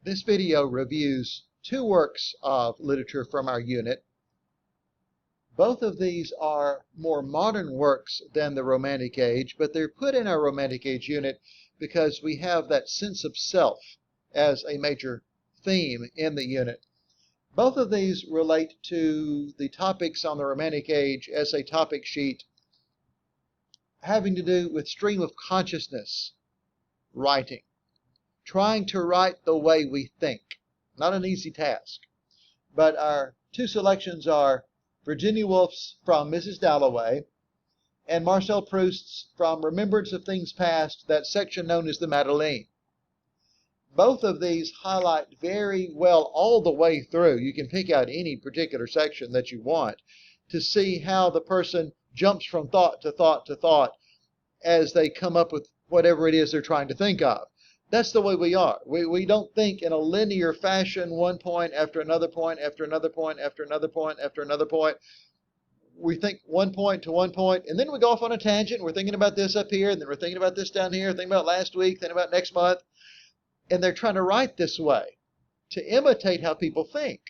This video reviews two works of literature from our unit. Both of these are more modern works than the Romantic Age, but they're put in our Romantic Age unit because we have that sense of self as a major theme in the unit. Both of these relate to the topics on the Romantic Age as a topic sheet having to do with stream of consciousness writing. Trying to write the way we think. Not an easy task. But our two selections are Virginia Woolf's From Mrs. Dalloway and Marcel Proust's From Remembrance of Things Past, that section known as the Madeleine. Both of these highlight very well all the way through. You can pick out any particular section that you want to see how the person jumps from thought to thought to thought as they come up with whatever it is they're trying to think of. That's the way we are. We don't think in a linear fashion, one point after another point, after another point, after another point, after another point. We think one point to one point, and then we go off on a tangent. We're thinking about this up here, and then we're thinking about this down here, thinking about last week, thinking about next month. And they're trying to write this way to imitate how people think.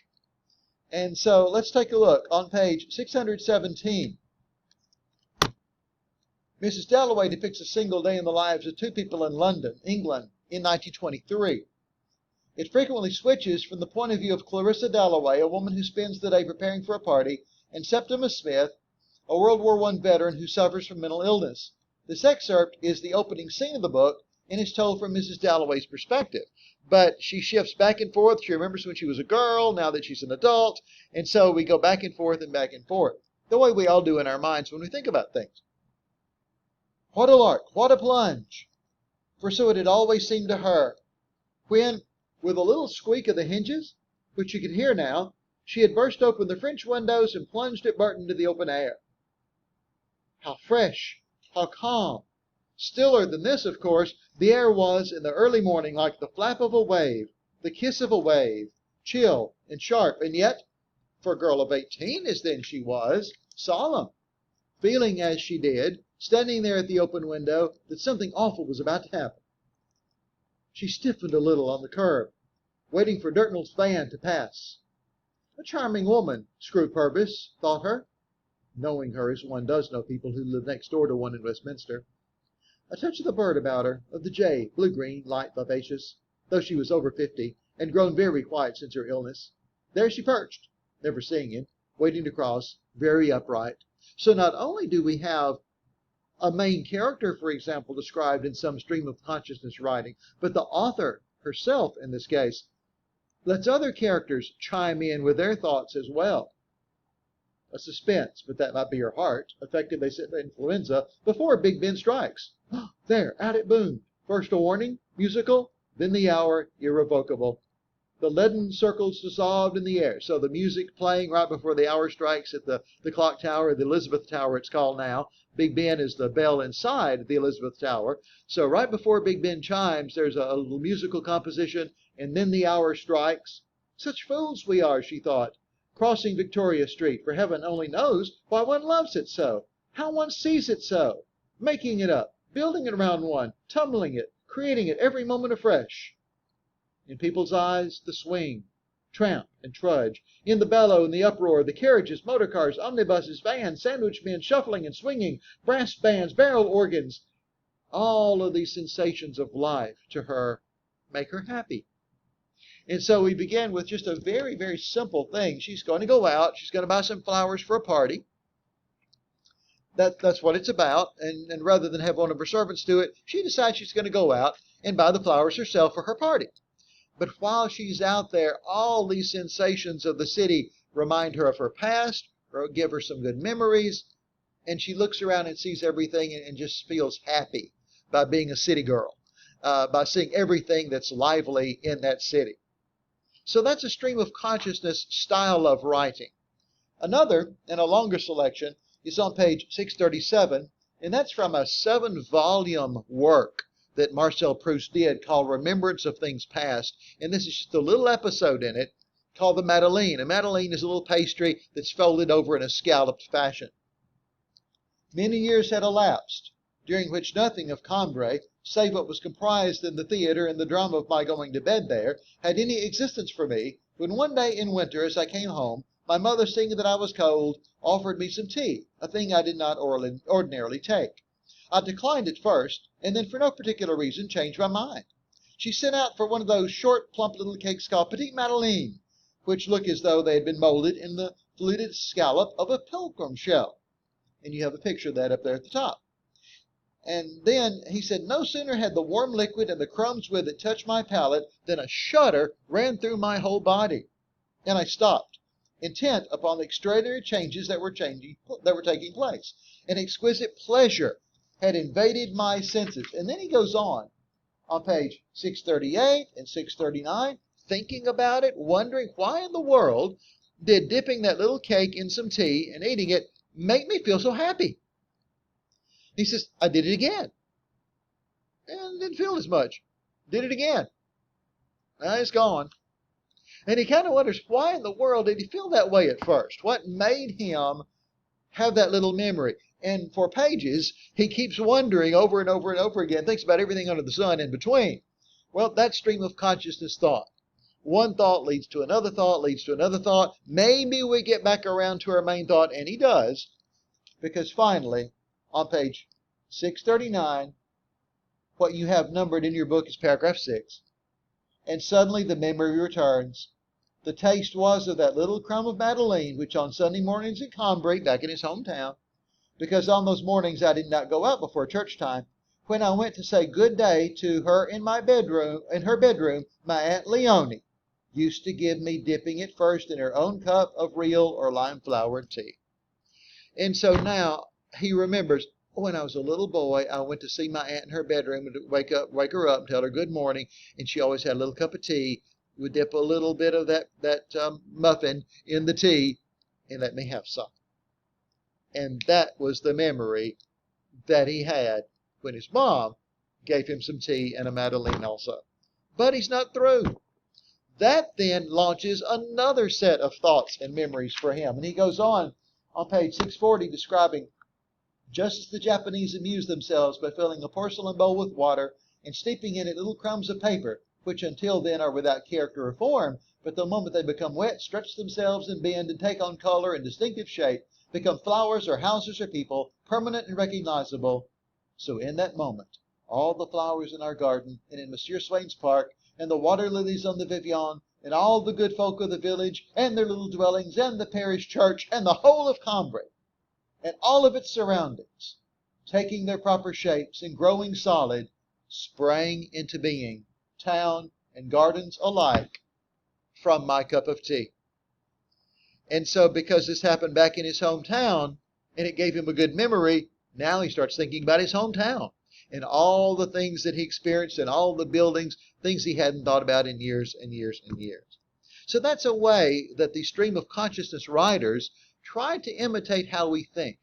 And so let's take a look on page 617. Mrs. Dalloway depicts a single day in the lives of two people in London, England, in 1923. It frequently switches from the point of view of Clarissa Dalloway, a woman who spends the day preparing for a party, and Septimus Smith, a World War I veteran who suffers from mental illness. This excerpt is the opening scene of the book and is told from Mrs. Dalloway's perspective. But she shifts back and forth. She remembers when she was a girl, now that she's an adult, and so we go back and forth and back and forth, the way we all do in our minds when we think about things. What a lark, what a plunge! For so it had always seemed to her, when, with a little squeak of the hinges, which you could hear now, she had burst open the French windows and plunged at Burton to the open air. How fresh, how calm! Stiller than this, of course, the air was in the early morning, like the flap of a wave, the kiss of a wave, chill and sharp, and yet, for a girl of 18 as then she was, solemn, feeling as she did, standing there at the open window, that something awful was about to happen. She stiffened a little on the curb, waiting for Dirtnell's van to pass. A charming woman, Screw Purvis thought her, knowing her as one does know people who live next door to one in Westminster. A touch of the bird about her, of the jay, blue-green, light, vivacious, though she was over 50, and grown very quiet since her illness. There she perched, never seeing him, waiting to cross, very upright. So not only do we have a main character, for example, described in some stream of consciousness writing, but the author herself, in this case, lets other characters chime in with their thoughts as well. A suspense, but that might be her heart, affected by influenza, before Big Ben strikes. There, out it boomed. First a warning, musical, then the hour, irrevocable. The leaden circles dissolved in the air. So the music playing right before the hour strikes at the clock tower, the Elizabeth Tower it's called now. Big Ben is the bell inside the Elizabeth Tower. So right before Big Ben chimes, there's a little musical composition, and then the hour strikes. Such fools we are, she thought, crossing Victoria Street, for heaven only knows why one loves it so, how one sees it so, making it up, building it around one, tumbling it, creating it every moment afresh. In people's eyes, the swing, tramp and trudge. In the bellow and the uproar, the carriages, motor cars, omnibuses, vans, sandwich men shuffling and swinging, brass bands, barrel organs. All of these sensations of life to her make her happy. And so we begin with just a very, very simple thing. She's going to go out. She's going to buy some flowers for a party. That's what it's about. And rather than have one of her servants do it, she decides she's going to go out and buy the flowers herself for her party. But while she's out there, all these sensations of the city remind her of her past, or give her some good memories, and she looks around and sees everything and just feels happy by being a city girl, by seeing everything that's lively in that city. So that's a stream of consciousness style of writing. Another, and a longer selection, is on page 637, and that's from a 7-volume work that Marcel Proust did called Remembrance of Things Past. And this is just a little episode in it called the Madeleine. A Madeleine is a little pastry that's folded over in a scalloped fashion. Many years had elapsed, during which nothing of Combray, save what was comprised in the theater and the drama of my going to bed there, had any existence for me, when one day in winter as I came home, my mother, seeing that I was cold, offered me some tea, a thing I did not ordinarily take. I declined at first, and then for no particular reason changed my mind. She sent out for one of those short, plump little cakes called Petite Madeleine, which look as though they had been molded in the fluted scallop of a pilgrim shell. And you have a picture of that up there at the top. And then he said, no sooner had the warm liquid and the crumbs with it touched my palate than a shudder ran through my whole body. And I stopped, intent upon the extraordinary changes that were taking place. An exquisite pleasure had invaded my senses. And then he goes on page 638 and 639, thinking about it, wondering why in the world did dipping that little cake in some tea and eating it make me feel so happy. He says, I did it again. And didn't feel as much. Did it again. It's gone. And he kind of wonders, why in the world did he feel that way at first? What made him have that little memory? And for pages, he keeps wondering over and over and over again, thinks about everything under the sun in between. Well, that stream of consciousness thought. One thought leads to another thought, leads to another thought. Maybe we get back around to our main thought, and he does, because finally, on page 639, what you have numbered in your book is paragraph 6. And suddenly the memory returns. The taste was of that little crumb of Madeleine, which on Sunday mornings in Cambrai, back in his hometown, because on those mornings I did not go out before church time, when I went to say good day to her in her bedroom, my Aunt Leonie used to give me dipping it first in her own cup of real or lime flowered tea. And so now he remembers, when I was a little boy, I went to see my aunt in her bedroom and wake her up and tell her good morning, and she always had a little cup of tea. Would dip a little bit of that muffin in the tea and let me have some. And that was the memory that he had when his mom gave him some tea and a Madeleine also. But he's not through. That then launches another set of thoughts and memories for him. And he goes on page 640, describing, just as the Japanese amuse themselves by filling a porcelain bowl with water and steeping in it little crumbs of paper, which until then are without character or form, but the moment they become wet, stretch themselves and bend and take on color and distinctive shape, become flowers or houses or people, permanent and recognizable. So in that moment, all the flowers in our garden and in Monsieur Swain's park, and the water lilies on the Vivian, and all the good folk of the village, and their little dwellings, and the parish church, and the whole of Cambrai, and all of its surroundings, taking their proper shapes and growing solid, sprang into being, town and gardens alike, from my cup of tea. And so because this happened back in his hometown, and it gave him a good memory, now he starts thinking about his hometown and all the things that he experienced and all the buildings, things he hadn't thought about in years and years and years. So that's a way that the stream of consciousness writers try to imitate how we think,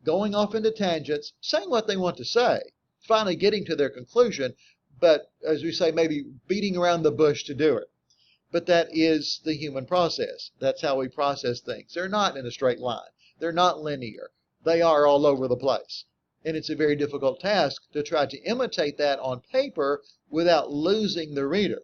going off into tangents, saying what they want to say, finally getting to their conclusion, but as we say, maybe beating around the bush to do it. But that is the human process. That's how we process things. They're not in a straight line. They're not linear. They are all over the place. And it's a very difficult task to try to imitate that on paper without losing the reader.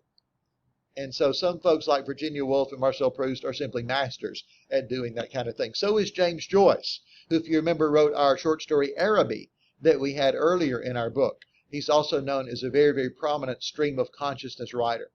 And so some folks like Virginia Woolf and Marcel Proust are simply masters at doing that kind of thing. So is James Joyce, who, if you remember, wrote our short story Araby that we had earlier in our book. He's also known as a very, very prominent stream of consciousness writer.